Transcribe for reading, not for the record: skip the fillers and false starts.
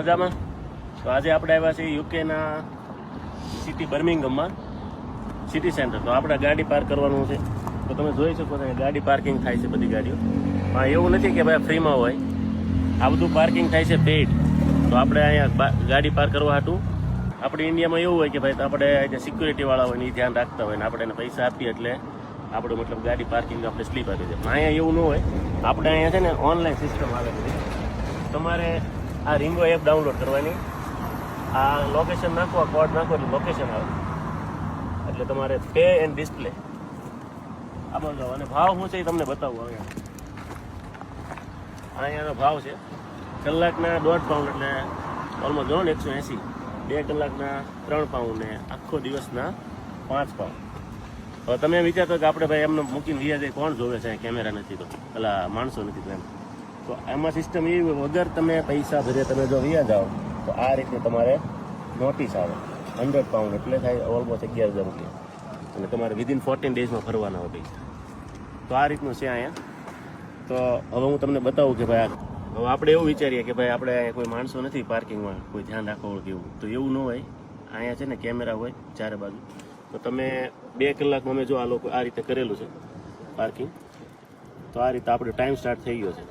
મજામાં? તો આજે આપણે આવ્યા છીએ યુકેના સિટી બર્મિંગહામમાં સિટી સેન્ટર. તો આપણે ગાડી પાર્ક કરવાનું છે. તો તમે જોઈ શકો છો ગાડી પાર્કિંગ થાય છે બધી ગાડીઓ. પણ એવું નથી કે ભાઈ ફ્રીમાં હોય, આ બધું પાર્કિંગ થાય છે પેઇડ. તો આપણે અહીંયા ગાડી પાર્ક કરવા હતું. આપણે ઇન્ડિયામાં એવું હોય કે ભાઈ આપણે જે સિક્યુરિટીવાળા હોય ને એ ધ્યાન રાખતા હોય ને આપણે એને પૈસા આપીએ એટલે આપણું મતલબ ગાડી પાર્કિંગ આપણે સ્લીપ આપી દે. પણ અહીંયા એવું ન હોય. આપણે અહીંયા છે ને ઓનલાઈન સિસ્ટમ આવે છે. તમારે આ રીંગો એપ ડાઉનલોડ કરવાની, આ લોકેશન નાખો, કોડ નાખો એટલે લોકેશન આવે. એટલે તમારે પે એન્ડ ડિસ્પ્લે આ બધો. અને ભાવ શું છે એ તમને બતાવું. અહીંયાનો ભાવ છે કલાકના £1.5 એટલે ઓલમોસ્ટ ગણો ને 180. 2 કલાકના £3 ને આખો દિવસના £5. હવે તમે વિચારતો કે આપણે ભાઈ એમને મૂકીને વ્યા જાય, કોણ જોવે છે? કેમેરા નથી તો પેલા માણસો નથી તો એમ. તો આમાં સિસ્ટમ એવી વગર તમે પૈસા ભરે તમે જો વ્યા જાઓ તો આ રીતે તમારે નોટિસ આવે. £100 એટલે થાય ઓલમોસ્ટ 11,000 રૂપિયા. અને તમારે વિધિન 14 ડેઝમાં ભરવાના હોય પૈસા. તો આ રીતનું છે અહીંયા. તો હવે હું તમને બતાવું કે ભાઈ હવે આપણે એવું વિચારીએ કે ભાઈ આપણે કોઈ માણસો નથી પાર્કિંગમાં, કોઈ ધ્યાન રાખવા કેવું. તો એવું ન હોય. અહીંયા છે ને કેમેરા હોય ચારે બાજુ. તો તમે 2 કલાકમાં અમે જો આ લોકો આ રીતે કરેલું છે પાર્કિંગ. તો આ રીતે આપણો ટાઈમ સ્ટાર્ટ થઈ ગયો છે.